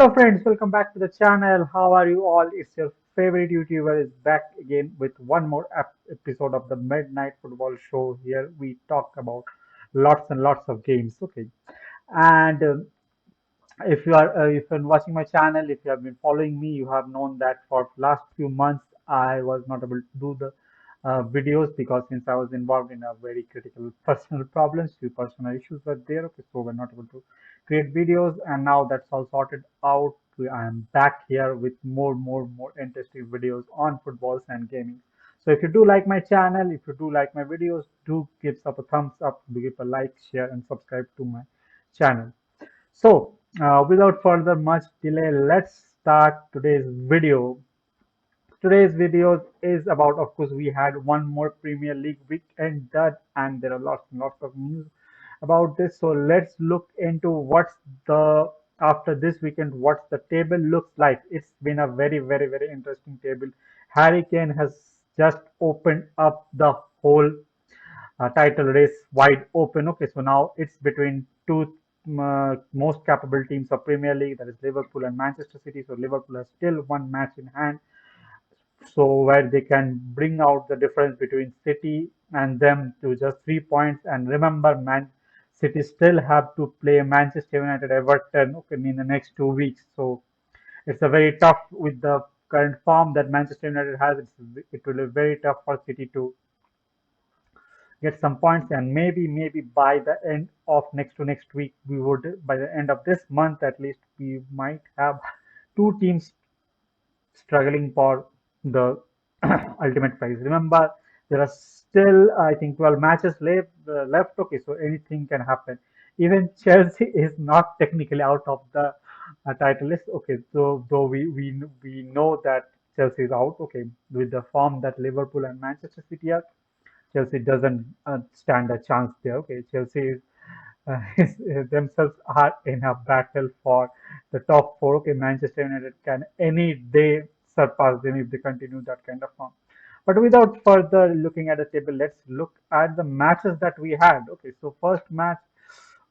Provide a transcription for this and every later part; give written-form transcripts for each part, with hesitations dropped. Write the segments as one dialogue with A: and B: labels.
A: Hello friends, welcome back to the channel. How are you all? It's your favorite YouTuber is back again with one more episode of the Midnight Football Show. Here we talk about lots and lots of games. Okay, and if you're watching my channel, if you have been following me, you have known that for last few months I was not able to do the videos because since I was involved in a very critical personal problems, few personal issues were there. Okay, so we're not able to create videos, and now that's all sorted out. I am back here with more interesting videos on footballs and gaming. So if you do like my channel, if you do like my videos, do give up a thumbs up, do give a like, share, and subscribe to my channel. So, without further much delay, let's start today's video. Today's video is about, of course, we had one more Premier League weekend done, and there are lots and lots of news about this. So let's look into what's the after this weekend, what's the table looks like. It's been a very interesting table. Harry Kane has just opened up the whole title race wide open. Okay, so now it's between two most capable teams of Premier League, that is Liverpool and Manchester City. So Liverpool has still one match in hand, so where they can bring out the difference between City and them to just 3 points. And remember, Man City still have to play Manchester United, Everton, okay, in the next 2 weeks. So it's a very tough with the current form that Manchester United has. It will be very tough for City to get some points, and maybe by the end of next week, we would, by the end of this month at least, we might have two teams struggling for the ultimate prize. Remember, there are still, I think, 12 matches left. Okay, so anything can happen. Even Chelsea is not technically out of the title list. Okay, so though we know that Chelsea is out. Okay, with the form that Liverpool and Manchester City are, Chelsea doesn't stand a chance there. Okay, Chelsea themselves are in a battle for the top four. Okay, Manchester United can any day surpass them if they continue that kind of form. But without further looking at the table, let's look at the matches that we had. Okay, so first match,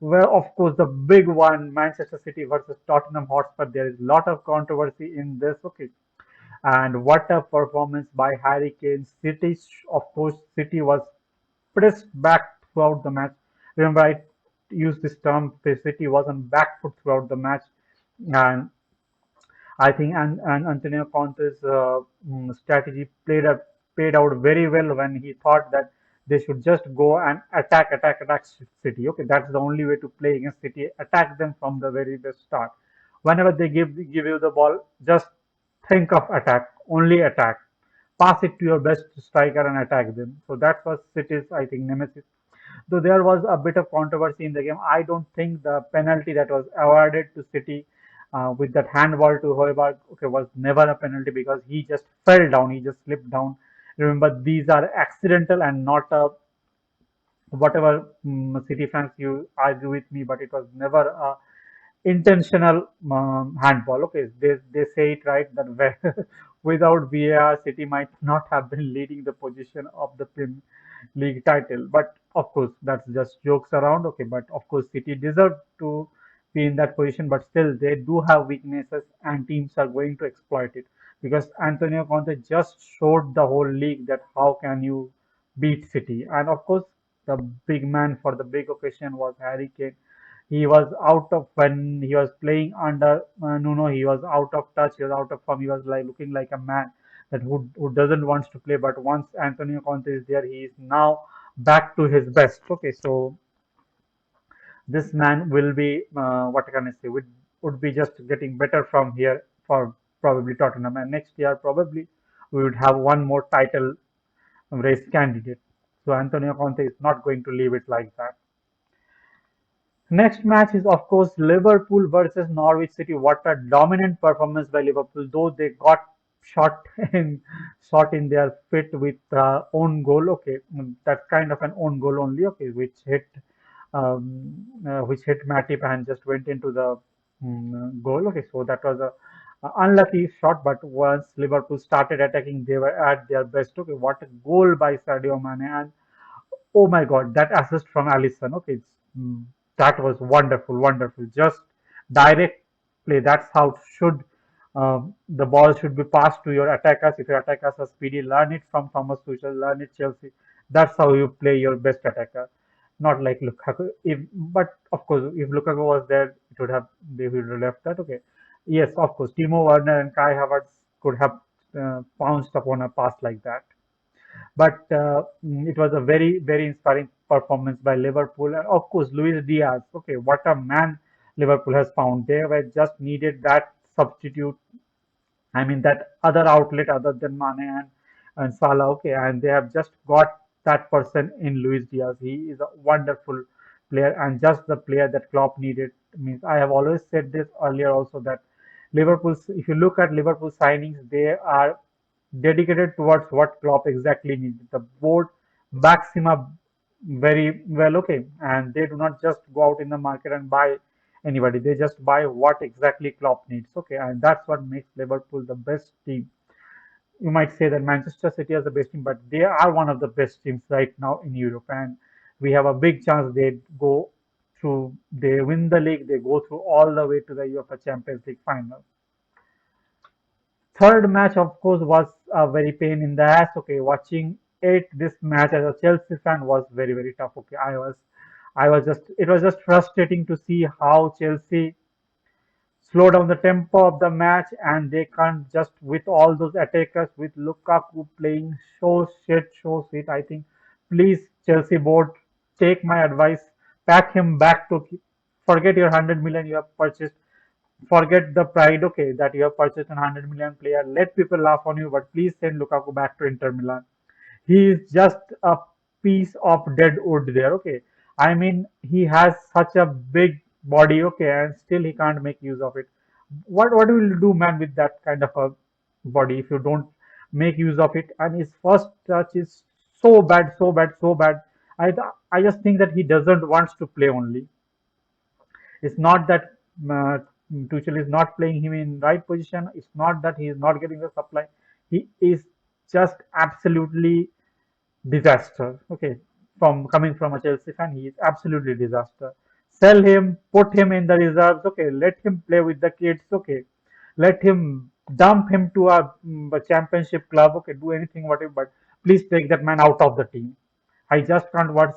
A: well, of course, the big one, Manchester City versus Tottenham Hotspur. There is a lot of controversy in this. Okay, and what a performance by Harry Kane. City, of course, City was pressed back throughout the match. Remember, I used this term, the City was on back foot throughout the match. And I think and Antonio Conte's strategy paid out very well when he thought that they should just go and attack City. Okay, that's the only way to play against City. Attack them from the very best start. Whenever they give you the ball, just think of attack, only attack. Pass it to your best striker and attack them. So that was City's, I think, nemesis. Though there was a bit of controversy in the game, I don't think the penalty that was awarded to City with that handball to Hoiberg, okay, was never a penalty because he just fell down, he just slipped down. Remember, these are accidental and not a whatever City fans you argue with me, but it was never a intentional handball. Okay, they say it right that without VAR, City might not have been leading the position of the Premier League title. But of course, that's just jokes around. Okay, but of course, City deserve to be in that position, but still they do have weaknesses, and teams are going to exploit it because Antonio Conte just showed the whole league that how can you beat City, and of course, the big man for the big occasion was Harry Kane. He was out of when he was playing under Nuno. He was out of touch. He was out of form. He was like looking like a man that who doesn't want to play. But once Antonio Conte is there, he is now back to his best. Okay, so this man will be what can I say? Would be just getting better from here for probably Tottenham. And next year probably we would have one more title race candidate. So Antonio Conte is not going to leave it like that. Next match is of course Liverpool versus Norwich City. What a dominant performance by Liverpool, though they got shot in shot in their feet with own goal. Okay, that's kind of an own goal only. Okay, which hit Matip and just went into the goal. Okay, so that was a unlucky shot. But once Liverpool started attacking, they were at their best. Okay, what a goal by Sadio Mane, and oh my God, that assist from Alisson. Okay, that was wonderful. Just direct. play. That's how should the ball should be passed to your attackers. If your attackers are speedy, learn it from Thomas Tuchel, learn it Chelsea. That's how you play your best attacker. Not like Lukaku. But of course, if Lukaku was there, it would have they would have left that. Okay. Yes, of course, Timo Werner and Kai Havertz could have pounced upon a pass like that. But it was a very, very inspiring performance by Liverpool. And of course, Luis Diaz. Okay, what a man Liverpool has found. They were just needed that substitute. I mean, that other outlet other than Mane and Salah. Okay, and they have just got that person in Luis Diaz. He is a wonderful player and just the player that Klopp needed. Means I have always said this earlier also that Liverpool's. If you look at Liverpool signings, they are dedicated towards what Klopp exactly needs. The board backs him up very well, okay, and they do not just go out in the market and buy anybody. They just buy what exactly Klopp needs, okay, and that's what makes Liverpool the best team. You might say that Manchester City is the best team, but they are one of the best teams right now in Europe, and we have a big chance they go through, they win the league, they go through all the way to the UEFA Champions League final. Third match, of course, was a very pain in the ass. Okay, watching this match as a Chelsea fan was very, very tough. Okay, it was just frustrating to see how Chelsea slow down the tempo of the match and they can't just with all those attackers with Lukaku playing so shit. I think, please, Chelsea board, take my advice, pack him back to forget your 100 million you have purchased. Forget the pride, okay, that you have purchased an 100 million player. Let people laugh on you, but please send Lukaku back to Inter Milan. He is just a piece of dead wood there, okay. I mean, he has such a big body, okay, and still he can't make use of it. What will you do, man, with that kind of a body if you don't make use of it? And his first touch is so bad, so bad, so bad. I just think that he doesn't want to play only. It's not that Tuchel is not playing him in right position. It's not that he is not getting the supply. He is just absolutely disaster. Okay, from coming from a Chelsea fan, he is absolutely disaster. Sell him, put him in the reserves. Okay, let him play with the kids. Okay, let him dump him to a championship club. Okay, do anything whatever, but please take that man out of the team. I just can't watch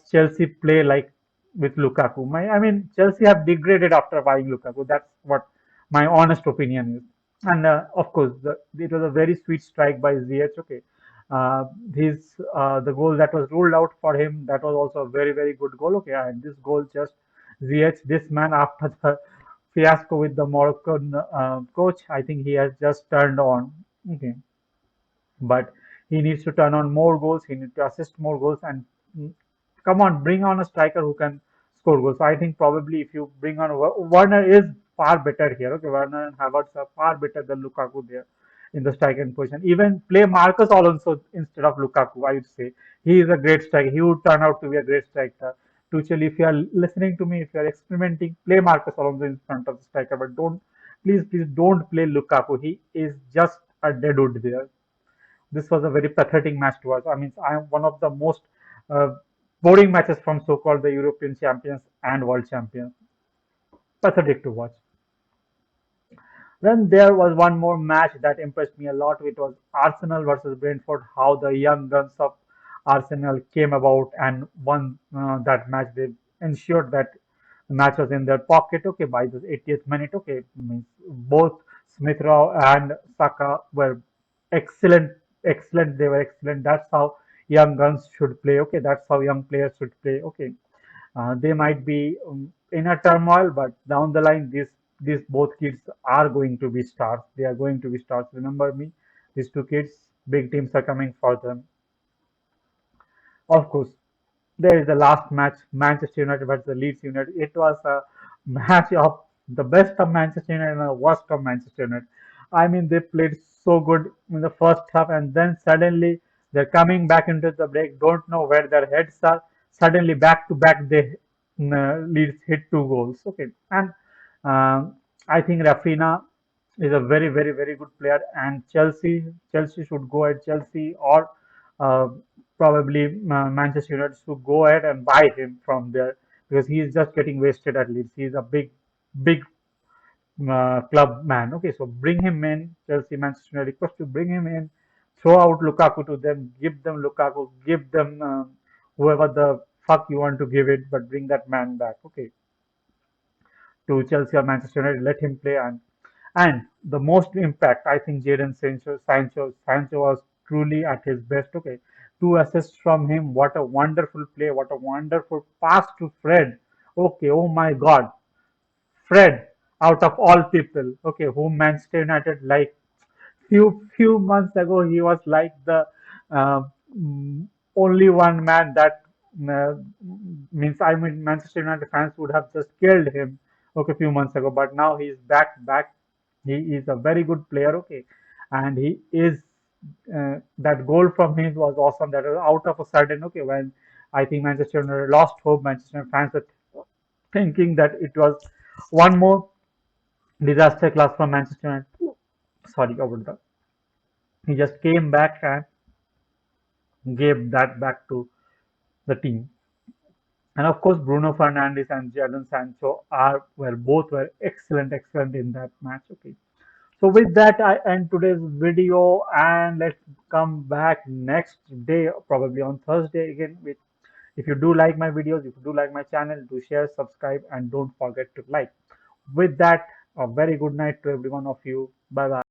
A: Chelsea play like with Lukaku. I mean, Chelsea have degraded after buying Lukaku. That's what my honest opinion is. And of course, it was a very sweet strike by ZH. Okay, the goal that was ruled out for him, that was also a very, very good goal. Okay, and this goal just ZH, this man, after the fiasco with the Moroccan coach, I think he has just turned on. Okay, but he needs to turn on more goals. He needs to assist more goals, and mm, come on, bring on a striker who can score goals. So I think probably if you bring on Werner is far better here. Okay, Werner and Havertz are far better than Lukaku there in the striking position. Even play Marcus Alonso instead of Lukaku. I would say he is a great striker. He would turn out to be a great striker. Tuchel, if you are listening to me, if you are experimenting, play Marcus Alonso in front of the striker, but please don't play Lukaku. He is just a deadwood there. This was a very pathetic match to us. I mean, I am one of the most uh, boring matches from so-called the European champions and world champions. Pathetic to watch. Then there was one more match that impressed me a lot. It was Arsenal versus Brentford. How the young guns of Arsenal came about and won that match. They ensured that the match was in their pocket. Okay, by the 80th minute. Okay, means both Smith Rowe and Saka were excellent, excellent. They were excellent. That's how young guns should play. Okay, that's how young players should play. Okay, they might be in a turmoil, but down the line, these both kids are going to be stars. They are going to be stars. Remember me, these two kids, big teams are coming for them. Of course, there is the last match, Manchester United versus Leeds United. It was a match of the best of Manchester United and the worst of Manchester United. I mean, they played so good in the first half, and then suddenly they're coming back into the break. Don't know where their heads are. Suddenly, back to back, they Leeds hit two goals. Okay, and I think Rafinha is a very, very, very good player, and Chelsea should go at Chelsea or uh, probably Manchester United should go ahead and buy him from there because he is just getting wasted at Leeds. He is a big, big club man. Okay, so bring him in. Chelsea, Manchester United request to bring him in. Throw out Lukaku to them. Give them Lukaku. Give them whoever the fuck you want to give it, but bring that man back. Okay, to Chelsea or Manchester United. Let him play and the most impact, I think Jadon Sancho was truly at his best. Okay, 2 assists from him. What a wonderful play! What a wonderful pass to Fred. Okay, oh my God, Fred, out of all people. Okay, whom Manchester United like few months ago he was like the uh, mm, only one man that uh, means I mean Manchester United fans would have just killed him okay few months ago, but now he's back. He is a very good player. Okay, and he is that goal from him was awesome. That was out of a sudden. Okay, when I think Manchester United lost hope, Manchester United fans were thinking that it was one more disaster class from Manchester United. Sorry about that. He just came back and gave that back to the team. And of course, Bruno Fernandes and Jadon Sancho were excellent in that match. Okay. So with that, I end today's video, and let's come back next day, probably on Thursday again. With if you do like my videos, if you do like my channel, do share, subscribe, and don't forget to like. With that, a very good night to every one of you. Bye bye.